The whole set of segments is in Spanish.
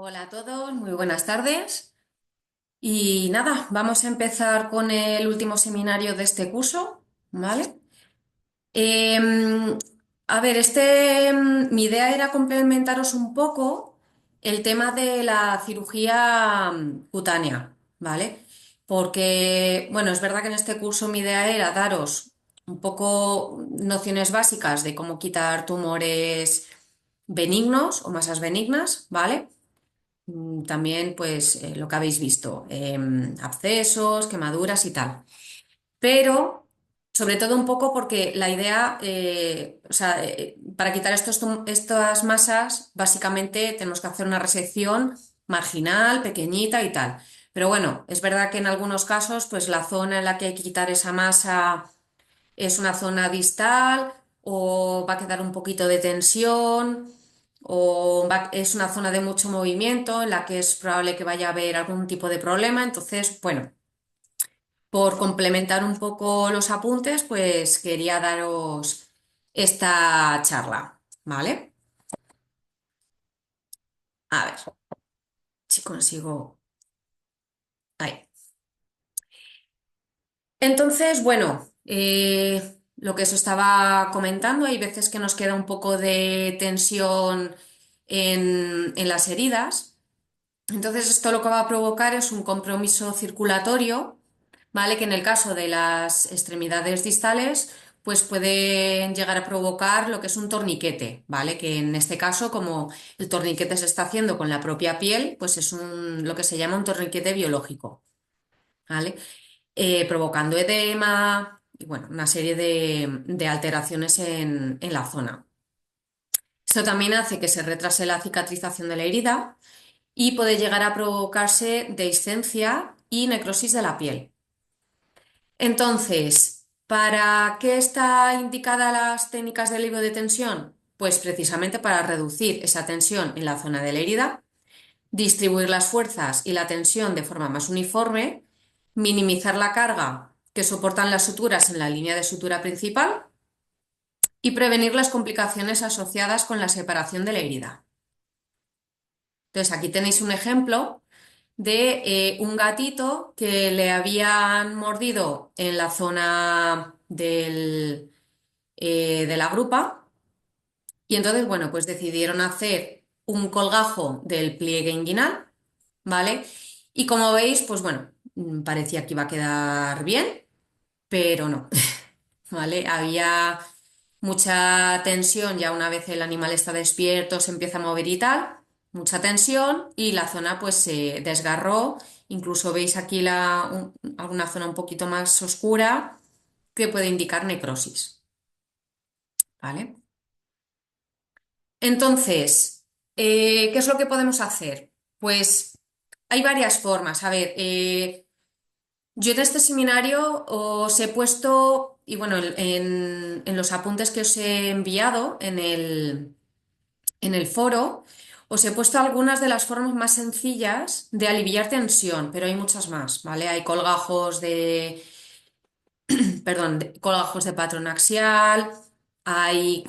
Hola a todos, muy buenas tardes. Y nada, vamos a empezar con el último seminario de este curso, ¿vale? Em, a ver, mi idea era complementaros un poco el tema de la cirugía cutánea, ¿vale? Porque, bueno, es verdad que en este curso mi idea era daros un poco nociones básicas de cómo quitar tumores benignos o masas benignas, ¿vale? También, pues, lo que habéis visto, abscesos, quemaduras y tal. Pero, sobre todo un poco porque la idea, o sea, para quitar estas masas, básicamente tenemos que hacer una resección marginal, pequeñita y tal. Pero bueno, es verdad que en algunos casos, pues la zona en la que hay que quitar esa masa es una zona distal o va a quedar un poquito de tensión o es una zona de mucho movimiento en la que es probable que vaya a haber algún tipo de problema. Entonces, bueno, por complementar un poco los apuntes, pues quería daros esta charla, ¿vale? A ver si consigo. Ahí. Entonces, bueno, lo que os estaba comentando, hay veces que nos queda un poco de tensión en las heridas. Entonces, esto lo que va a provocar es un compromiso circulatorio, ¿vale? Que en el caso de las extremidades distales, pues pueden llegar a provocar lo que es un torniquete, ¿vale? Que en este caso, como el torniquete se está haciendo con la propia piel, pues es lo que se llama un torniquete biológico, ¿vale? Provocando edema y, bueno, una serie de alteraciones en la zona. Esto también hace que se retrase la cicatrización de la herida y puede llegar a provocarse dehiscencia y necrosis de la piel. Entonces, ¿para qué está indicada las técnicas de alivio de tensión? Pues precisamente para reducir esa tensión en la zona de la herida, distribuir las fuerzas y la tensión de forma más uniforme, minimizar la carga que soportan las suturas en la línea de sutura principal y prevenir las complicaciones asociadas con la separación de la herida. Entonces, aquí tenéis un ejemplo de un gatito que le habían mordido en la zona de la grupa y entonces, bueno, pues decidieron hacer un colgajo del pliegue inguinal, ¿vale? Y como veis, pues bueno, parecía que iba a quedar bien, pero no, ¿vale? Había mucha tensión ya una vez el animal está despierto, se empieza a mover y tal, mucha tensión y la zona pues se desgarró. Incluso veis aquí alguna zona un poquito más oscura que puede indicar necrosis, ¿vale? Entonces, ¿qué es lo que podemos hacer? Pues hay varias formas. A ver, yo en este seminario os he puesto, y bueno, en los apuntes que os he enviado en el foro, os he puesto algunas de las formas más sencillas de aliviar tensión, pero hay muchas más, ¿vale? Hay perdón, colgajos de patrón axial, hay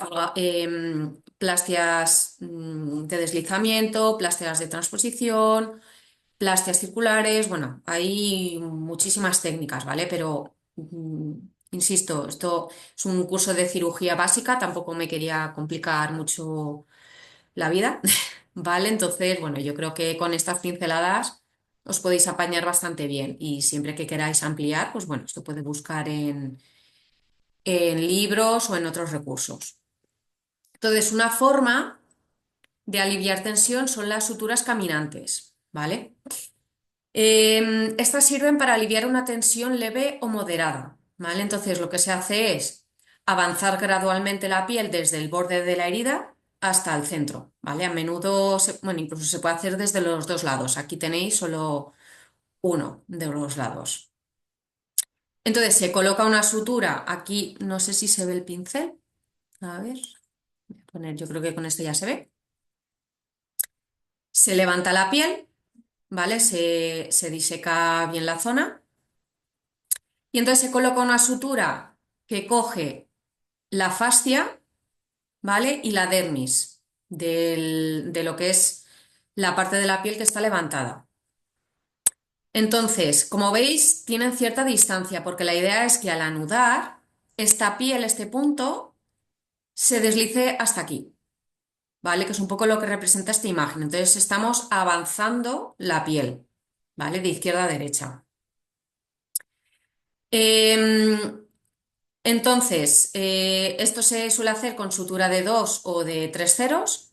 plastias de deslizamiento, plastias de transposición, plastias circulares, bueno, hay muchísimas técnicas, ¿vale? Pero, insisto, esto es un curso de cirugía básica, tampoco me quería complicar mucho la vida, ¿vale? Entonces, bueno, yo creo que con estas pinceladas os podéis apañar bastante bien y siempre que queráis ampliar, pues bueno, esto puede buscar en libros o en otros recursos. Entonces, una forma de aliviar tensión son las suturas caminantes, ¿vale? Estas sirven para aliviar una tensión leve o moderada, ¿vale? Entonces, lo que se hace es avanzar gradualmente la piel desde el borde de la herida hasta el centro, ¿vale? A menudo, bueno, incluso se puede hacer desde los dos lados. Aquí tenéis solo uno de los lados. Entonces, se coloca una sutura. Aquí no sé si se ve el pincel. A ver, voy a poner, yo creo que con esto ya se ve. Se levanta la piel, ¿vale? Se diseca bien la zona. Y entonces se coloca una sutura que coge la fascia, ¿vale? Y la dermis de lo que es la parte de la piel que está levantada. Entonces, como veis, tienen cierta distancia porque la idea es que al anudar, esta piel, este punto, se deslice hasta aquí, ¿vale? Que es un poco lo que representa esta imagen. Entonces, estamos avanzando la piel, ¿vale? De izquierda a derecha. Em, entonces, esto se suele hacer con sutura de 2 o de 3 ceros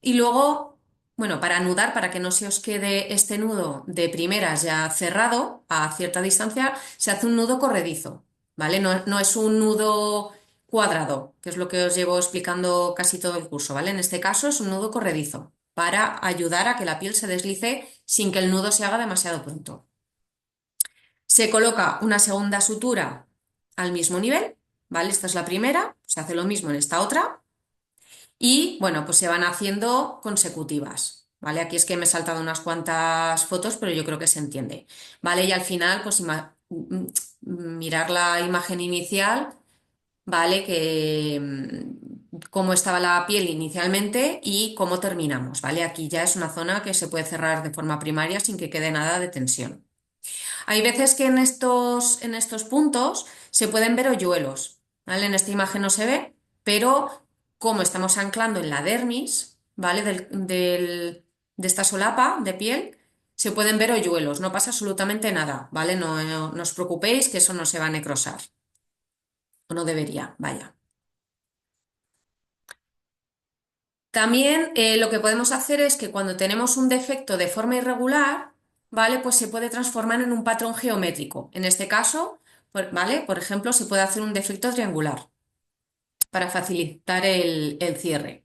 y luego, bueno, para anudar, para que no se os quede este nudo de primeras ya cerrado a cierta distancia, se hace un nudo corredizo, ¿vale? No es un nudo cuadrado, que es lo que os llevo explicando casi todo el curso, ¿vale? En este caso es un nudo corredizo para ayudar a que la piel se deslice sin que el nudo se haga demasiado pronto. Se coloca una segunda sutura al mismo nivel, ¿vale? Esta es la primera, se hace lo mismo en esta otra y, bueno, pues se van haciendo consecutivas, ¿vale? Aquí es que me he saltado unas cuantas fotos, pero yo creo que se entiende, ¿vale? Y al final, pues mirar la imagen inicial, ¿vale? Que cómo estaba la piel inicialmente y cómo terminamos, ¿vale? Aquí ya es una zona que se puede cerrar de forma primaria sin que quede nada de tensión. Hay veces que en estos puntos se pueden ver hoyuelos, ¿vale? En esta imagen no se ve, pero como estamos anclando en la dermis, ¿vale? De esta solapa de piel, se pueden ver hoyuelos, no pasa absolutamente nada, ¿vale? No os preocupéis que eso no se va a necrosar, o no debería, vaya. También lo que podemos hacer es que cuando tenemos un defecto de forma irregular, ¿vale? Pues se puede transformar en un patrón geométrico. En este caso, ¿vale? Por ejemplo, se puede hacer un defecto triangular para facilitar el cierre.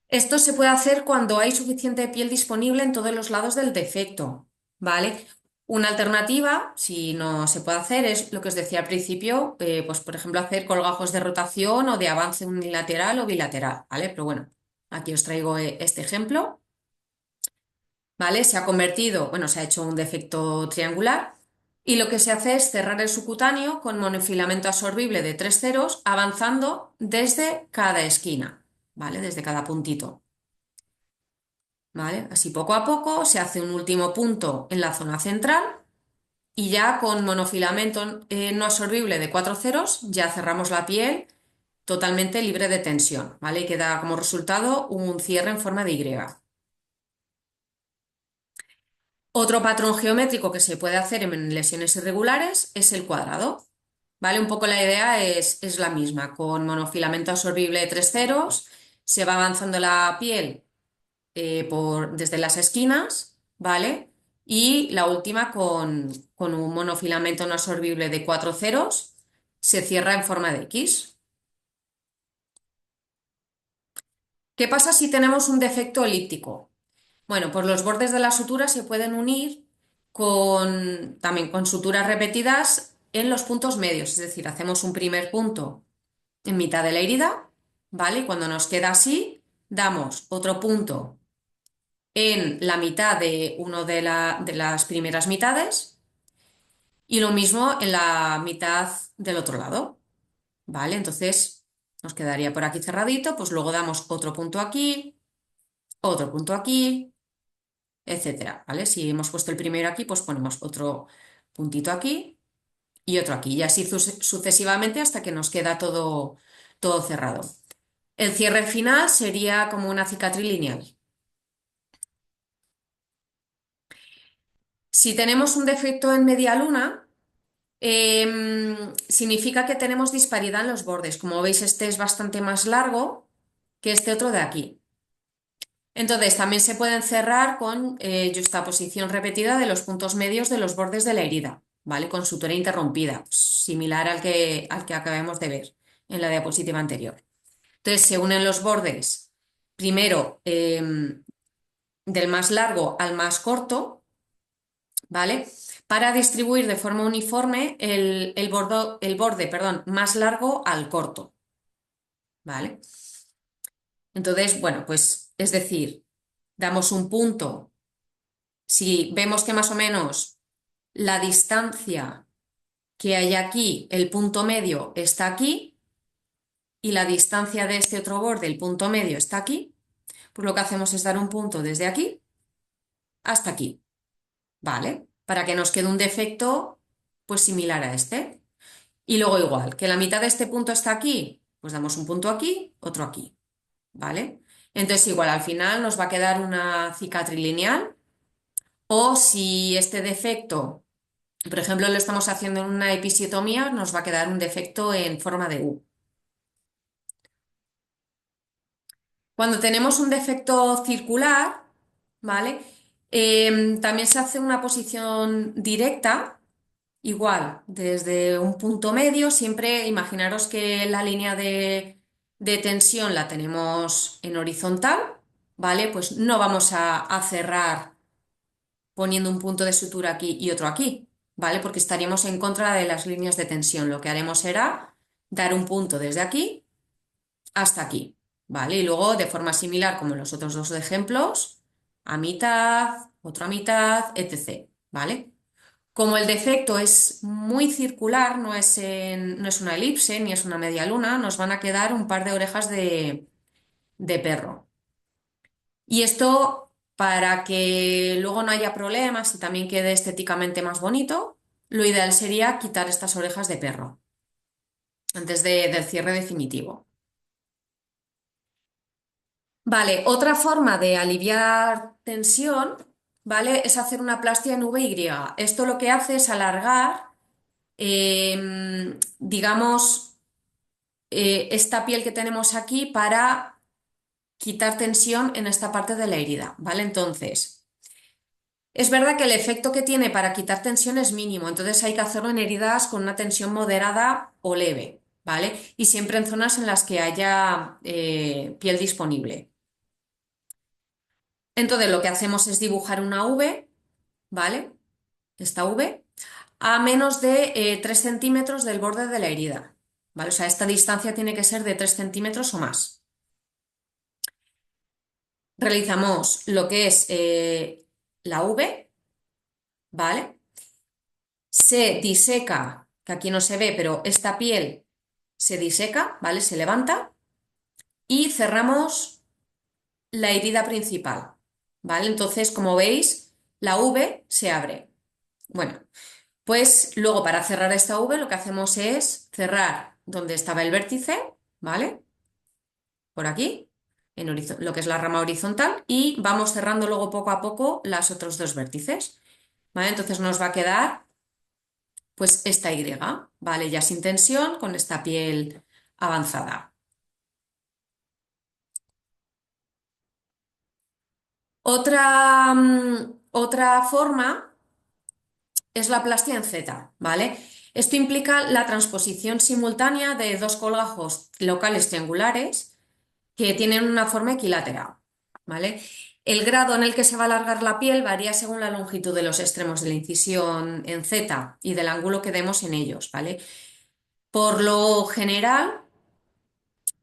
Esto se puede hacer cuando hay suficiente piel disponible en todos los lados del defecto, ¿vale? Una alternativa, si no se puede hacer, es lo que os decía al principio, pues por ejemplo hacer colgajos de rotación o de avance unilateral o bilateral, ¿vale? Pero bueno, aquí os traigo este ejemplo, ¿vale? Se ha convertido, bueno, se ha hecho un defecto triangular y lo que se hace es cerrar el subcutáneo con monofilamento absorbible de 3 ceros avanzando desde cada esquina, ¿vale? Desde cada puntito. ¿Vale? Así poco a poco se hace un último punto en la zona central y ya con monofilamento no absorbible de 4 ceros ya cerramos la piel totalmente libre de tensión, ¿vale? Y queda como resultado un cierre en forma de Y. Otro patrón geométrico que se puede hacer en lesiones irregulares es el cuadrado, ¿vale? Un poco la idea es la misma, con monofilamento absorbible de 3 ceros se va avanzando la piel desde las esquinas, ¿vale? Y la última con un monofilamento no absorbible de 4 ceros se cierra en forma de X. ¿Qué pasa si tenemos un defecto elíptico? Bueno, pues los bordes de la sutura se pueden unir también con suturas repetidas en los puntos medios, es decir, hacemos un primer punto en mitad de la herida, ¿vale? Y cuando nos queda así, damos otro punto en la mitad de una de las primeras mitades y lo mismo en la mitad del otro lado, ¿vale? Entonces nos quedaría por aquí cerradito, pues luego damos otro punto aquí, etcétera, ¿vale? Si hemos puesto el primero aquí, pues ponemos otro puntito aquí y otro aquí, y así sucesivamente hasta que nos queda todo cerrado. El cierre final sería como una cicatriz lineal. Si tenemos un defecto en media luna, significa que tenemos disparidad en los bordes. Como veis, este es bastante más largo que este otro de aquí. Entonces, también se pueden cerrar con yuxtaposición repetida de los puntos medios de los bordes de la herida, ¿vale? Con sutura interrumpida, similar al que acabamos de ver en la diapositiva anterior. Entonces, se unen los bordes, primero del más largo al más corto, ¿vale? Para distribuir de forma uniforme el borde, perdón, más largo al corto, ¿vale? Entonces, bueno, pues es decir, damos un punto. Si vemos que más o menos la distancia que hay aquí, el punto medio está aquí, y la distancia de este otro borde, el punto medio, está aquí, pues lo que hacemos es dar un punto desde aquí hasta aquí, ¿vale? Para que nos quede un defecto pues similar a este. Y luego igual, que la mitad de este punto está aquí, pues damos un punto aquí, otro aquí, ¿vale? Entonces igual al final nos va a quedar una cicatriz lineal o si este defecto, por ejemplo, lo estamos haciendo en una episiotomía, nos va a quedar un defecto en forma de U. Cuando tenemos un defecto circular, ¿vale? También se hace una posición directa, igual, desde un punto medio, siempre imaginaros que la línea de tensión la tenemos en horizontal, ¿vale? Pues no vamos a cerrar poniendo un punto de sutura aquí y otro aquí, ¿vale? Porque estaríamos en contra de las líneas de tensión. Lo que haremos será dar un punto desde aquí hasta aquí, ¿vale? Y luego, de forma similar como en los otros dos ejemplos, a mitad, otra mitad, etc., ¿vale? Como el defecto es muy circular, no es una elipse ni es una media luna, nos van a quedar un par de orejas de perro. Y esto, para que luego no haya problemas y también quede estéticamente más bonito, lo ideal sería quitar estas orejas de perro antes del cierre definitivo. Vale, otra forma de aliviar tensión, ¿vale? Es hacer una plastia en VY. Esto lo que hace es alargar, digamos, esta piel que tenemos aquí para quitar tensión en esta parte de la herida, ¿vale? Entonces, es verdad que el efecto que tiene para quitar tensión es mínimo, entonces hay que hacerlo en heridas con una tensión moderada o leve, ¿vale? Y siempre en zonas en las que haya piel disponible. Entonces lo que hacemos es dibujar una V, ¿vale? Esta V, a menos de 3 centímetros del borde de la herida, ¿vale? O sea, esta distancia tiene que ser de 3 centímetros o más. Realizamos lo que es la V, ¿vale? Se diseca, que aquí no se ve, pero esta piel se diseca, ¿vale? Se levanta y cerramos la herida principal, ¿vale? Entonces, como veis, la V se abre. Bueno, pues luego para cerrar esta V lo que hacemos es cerrar donde estaba el vértice, ¿vale? Por aquí, lo que es la rama horizontal, y vamos cerrando luego poco a poco los otros dos vértices, ¿vale? Entonces nos va a quedar pues esta Y, ¿vale? Ya sin tensión, con esta piel avanzada. Otra forma es la plastia en Z, ¿vale? Esto implica la transposición simultánea de dos colgajos locales triangulares que tienen una forma equilátera, ¿vale? El grado en el que se va a alargar la piel varía según la longitud de los extremos de la incisión en Z y del ángulo que demos en ellos, ¿vale? Por lo general,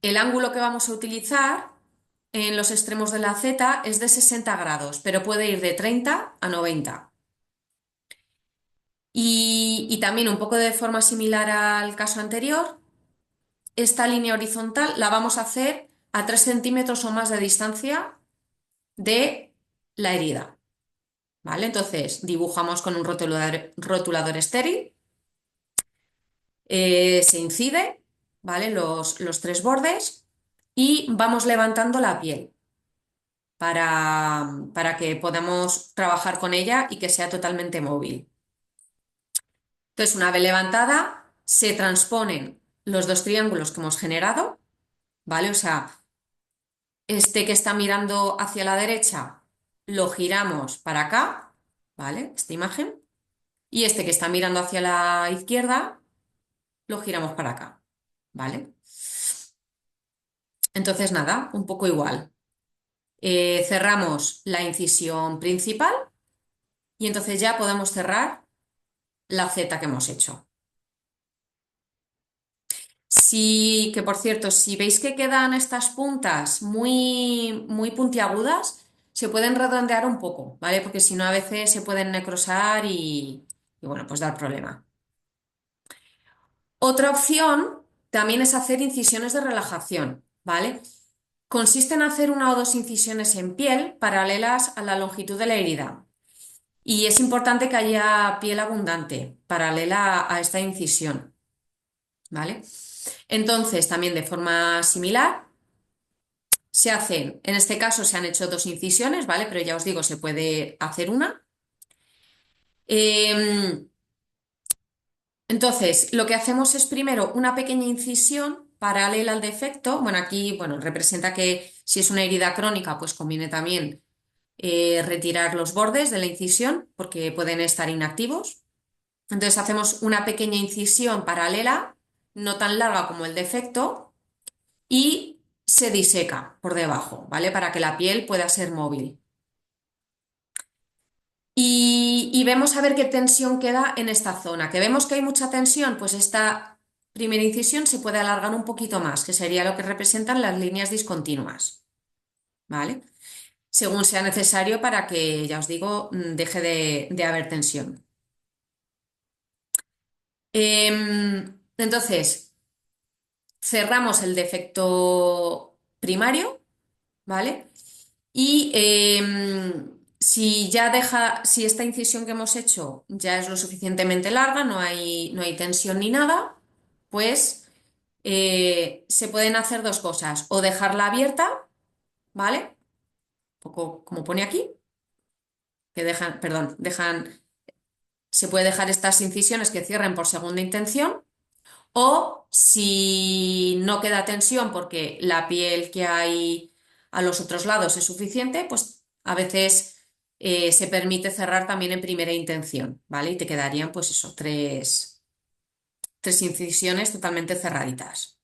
el ángulo que vamos a utilizar en los extremos de la Z es de 60 grados, pero puede ir de 30 a 90. Y también un poco de forma similar al caso anterior, esta línea horizontal la vamos a hacer a 3 centímetros o más de distancia de la herida, ¿vale? Entonces dibujamos con un rotulador estéril, se incide, ¿vale? Los tres bordes y vamos levantando la piel para que podamos trabajar con ella y que sea totalmente móvil. Entonces, una vez levantada, se transponen los dos triángulos que hemos generado, ¿vale? O sea, este que está mirando hacia la derecha lo giramos para acá, ¿vale? Esta imagen. Y este que está mirando hacia la izquierda lo giramos para acá, ¿vale? Entonces, nada, un poco igual. Cerramos la incisión principal y entonces ya podemos cerrar la Z que hemos hecho. Sí, que por cierto, si veis que quedan estas puntas muy puntiagudas, se pueden redondear un poco, ¿vale? Porque si no, a veces se pueden necrosar y bueno, pues dar problema. Otra opción también es hacer incisiones de relajación, ¿vale? Consiste en hacer una o dos incisiones en piel paralelas a la longitud de la herida. Y es importante que haya piel abundante, paralela a esta incisión, ¿vale? Entonces, también de forma similar, se hacen, en este caso se han hecho dos incisiones, ¿vale? Pero ya os digo, se puede hacer una. Em, entonces, lo que hacemos es primero una pequeña incisión paralela al defecto. Bueno, aquí, bueno, representa que si es una herida crónica, pues conviene también retirar los bordes de la incisión porque pueden estar inactivos. Entonces hacemos una pequeña incisión paralela, no tan larga como el defecto, y se diseca por debajo, ¿vale? Para que la piel pueda ser móvil. Y vemos a ver qué tensión queda en esta zona. Que vemos que hay mucha tensión, pues esta primera incisión se puede alargar un poquito más, que sería lo que representan las líneas discontinuas, ¿vale? Según sea necesario para que, ya os digo, deje de haber tensión. Entonces, cerramos el defecto primario, ¿vale? Y si ya deja, si esta incisión que hemos hecho ya es lo suficientemente larga, no hay tensión ni nada, pues se pueden hacer dos cosas, o dejarla abierta, ¿vale? Un poco como pone aquí, que dejan, perdón, se puede dejar estas incisiones que cierren por segunda intención. O si no queda tensión porque la piel que hay a los otros lados es suficiente, pues a veces se permite cerrar también en primera intención, ¿vale? Y te quedarían, pues eso, tres incisiones totalmente cerraditas.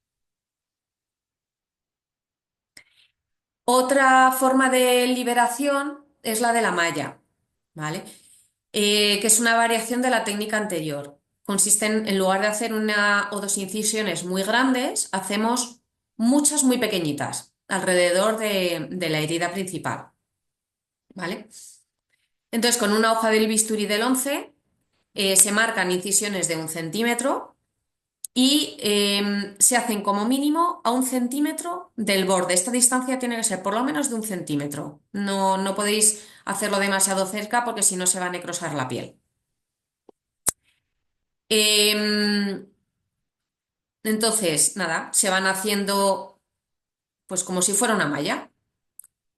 Otra forma de liberación es la de la malla, ¿vale? Que es una variación de la técnica anterior. Consiste en lugar de hacer una o dos incisiones muy grandes, hacemos muchas muy pequeñitas alrededor de la herida principal, ¿vale? Entonces, con una hoja del bisturí del 11 se marcan incisiones de 1 centímetro y se hacen como mínimo a 1 centímetro del borde. Esta distancia tiene que ser por lo menos de 1 centímetro. No, no podéis hacerlo demasiado cerca porque si no se va a necrosar la piel. Em, entonces, nada, se van haciendo pues como si fuera una malla,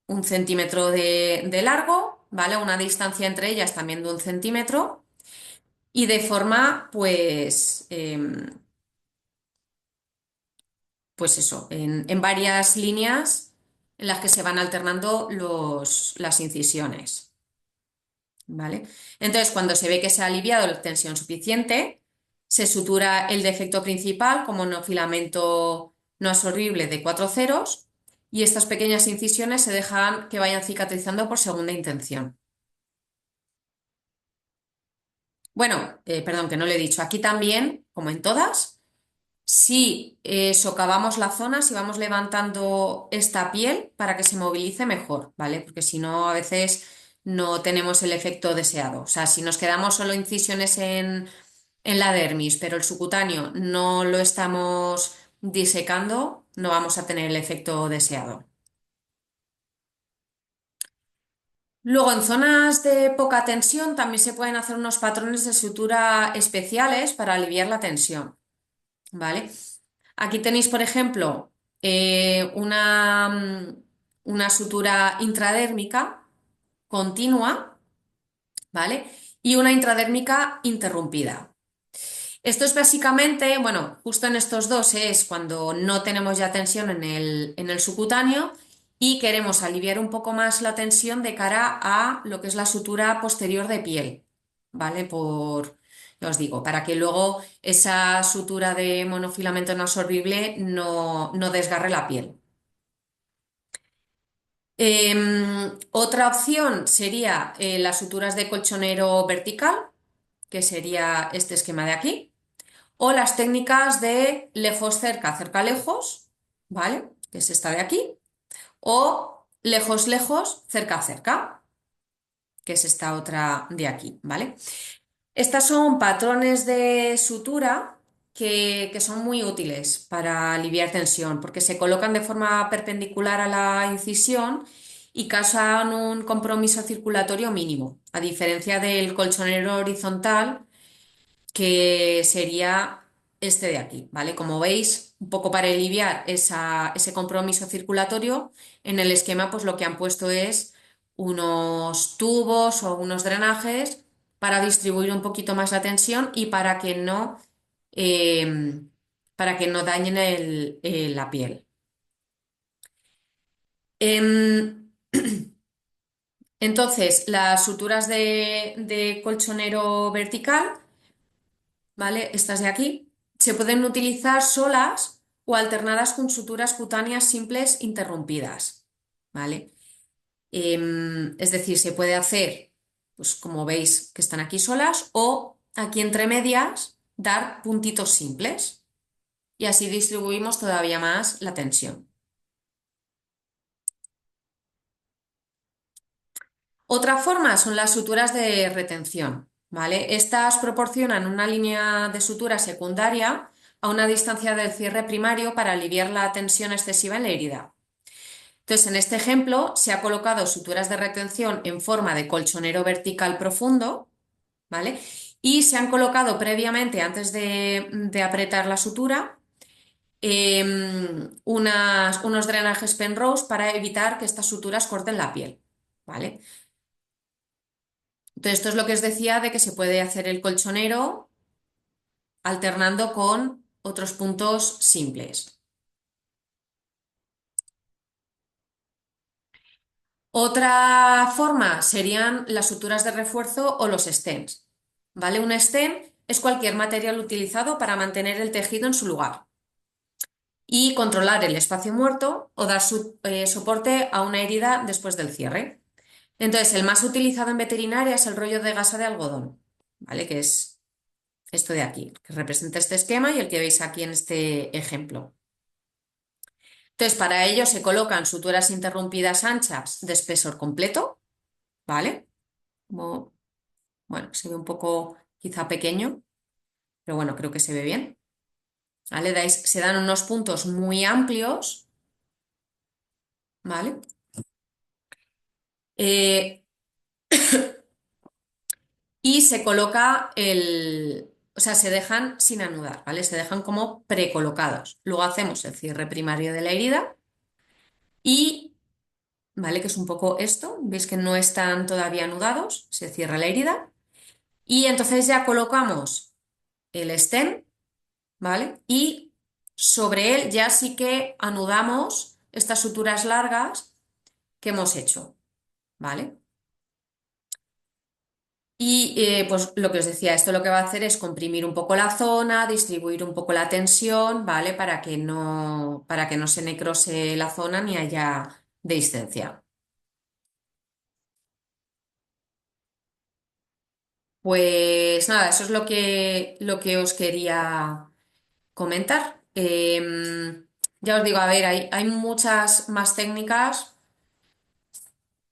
1 centímetro de largo, ¿vale? Una distancia entre ellas también de 1 centímetro y de forma, pues eso, en varias líneas en las que se van alternando las incisiones, ¿vale? Entonces, cuando se ve que se ha aliviado la tensión suficiente, se sutura el defecto principal como no filamento no absorbible de 4 ceros y estas pequeñas incisiones se dejan que vayan cicatrizando por segunda intención. Bueno, perdón, que no lo he dicho. Aquí también, como en todas, si socavamos la zona, si vamos levantando esta piel para que se movilice mejor, ¿vale? Porque si no, a veces no tenemos el efecto deseado. O sea, si nos quedamos solo incisiones en la dermis, pero el subcutáneo no lo estamos disecando, no vamos a tener el efecto deseado. Luego, en zonas de poca tensión también se pueden hacer unos patrones de sutura especiales para aliviar la tensión, ¿vale? Aquí tenéis, por ejemplo, una sutura intradérmica continua, ¿vale? Y una intradérmica interrumpida. Esto es básicamente, bueno, justo en estos dos es cuando no tenemos ya tensión en el subcutáneo y queremos aliviar un poco más la tensión de cara a lo que es la sutura posterior de piel, ¿vale? Ya os digo, para que luego esa sutura de monofilamento no absorbible no desgarre la piel. Otra opción sería las suturas de colchonero vertical, que sería este esquema de aquí. O las técnicas de lejos cerca, cerca lejos, ¿vale? Que es esta de aquí. O lejos lejos, cerca cerca, que es esta otra de aquí, ¿vale? Estas son patrones de sutura que son muy útiles para aliviar tensión, porque se colocan de forma perpendicular a la incisión y causan un compromiso circulatorio mínimo, a diferencia del colchonero horizontal, que sería este de aquí, ¿vale? Como veis, un poco para aliviar ese compromiso circulatorio, en el esquema pues lo que han puesto es unos tubos o unos drenajes para distribuir un poquito más la tensión y eh, para que no dañen la piel. Em, entonces, las suturas de colchonero vertical, ¿vale? Estas de aquí, se pueden utilizar solas o alternadas con suturas cutáneas simples interrumpidas, ¿vale? Es decir, se puede hacer, pues como veis que están aquí solas, o aquí entre medias dar puntitos simples y así distribuimos todavía más la tensión. Otra forma son las suturas de retención, ¿vale? Estas proporcionan una línea de sutura secundaria a una distancia del cierre primario para aliviar la tensión excesiva en la herida. Entonces, en este ejemplo se ha colocado suturas de retención en forma de colchonero vertical profundo, ¿vale? Y se han colocado previamente, antes de apretar la sutura, unos drenajes Penrose para evitar que estas suturas corten la piel, ¿vale? Entonces, esto es lo que os decía de que se puede hacer el colchonero alternando con otros puntos simples. Otra forma serían las suturas de refuerzo o los stents, ¿vale? Un stent es cualquier material utilizado para mantener el tejido en su lugar y controlar el espacio muerto o dar soporte a una herida después del cierre. Entonces, el más utilizado en veterinaria es el rollo de gasa de algodón, ¿vale? Que es esto de aquí, que representa este esquema y el que veis aquí en este ejemplo. Entonces, para ello se colocan suturas interrumpidas anchas de espesor completo, ¿vale? Como, bueno, se ve un poco quizá pequeño, pero bueno, creo que se ve bien. ¿Vale? Se dan unos puntos muy amplios, ¿vale? Eh, y se coloca o sea, se dejan sin anudar, ¿vale? Se dejan como precolocados. Luego hacemos el cierre primario de la herida y, ¿vale? Que es un poco esto, veis que no están todavía anudados, se cierra la herida y entonces ya colocamos el stent, ¿vale? Y sobre él ya sí que anudamos estas suturas largas que hemos hecho, ¿vale? Y pues lo que os decía, esto lo que va a hacer es comprimir un poco la zona, distribuir un poco la tensión, ¿vale? Para que no se necrose la zona ni haya dehiscencia. Pues nada, eso es lo que os quería comentar. Ya os digo, a ver, hay muchas más técnicas,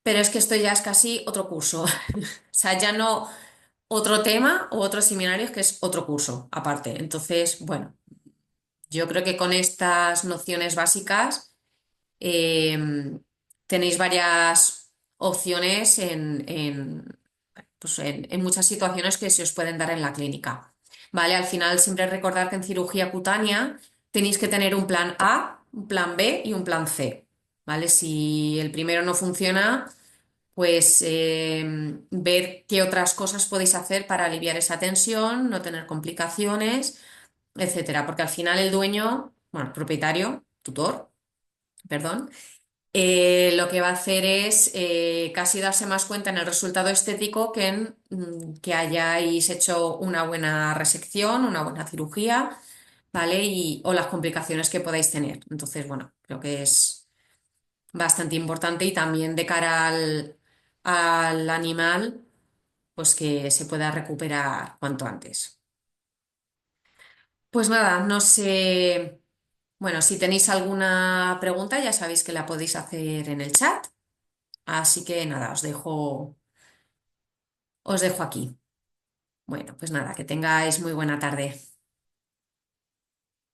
pero es que esto ya es casi otro curso. O sea, ya no otro tema o otros seminarios que es otro curso aparte. Entonces, bueno. Yo creo que con estas nociones básicas eh, tenéis varias opciones pues en muchas situaciones que se os pueden dar en la clínica. ¿Vale? Al final siempre recordar que en cirugía cutánea tenéis que tener un plan A, un plan B y un plan C. ¿Vale? Si el primero no funciona, pues ver qué otras cosas podéis hacer para aliviar esa tensión, no tener complicaciones, etcétera. Porque al final el dueño, bueno, propietario, tutor, perdón, lo que va a hacer es casi darse más cuenta en el resultado estético que en que hayáis hecho una buena resección, una buena cirugía, ¿vale? O las complicaciones que podáis tener. Entonces, bueno, creo que es bastante importante y también de cara al animal, pues que se pueda recuperar cuanto antes. Pues nada, no sé. Bueno, si tenéis alguna pregunta, ya sabéis que la podéis hacer en el chat. Así que nada, os dejo aquí. Bueno, pues nada, que tengáis muy buena tarde.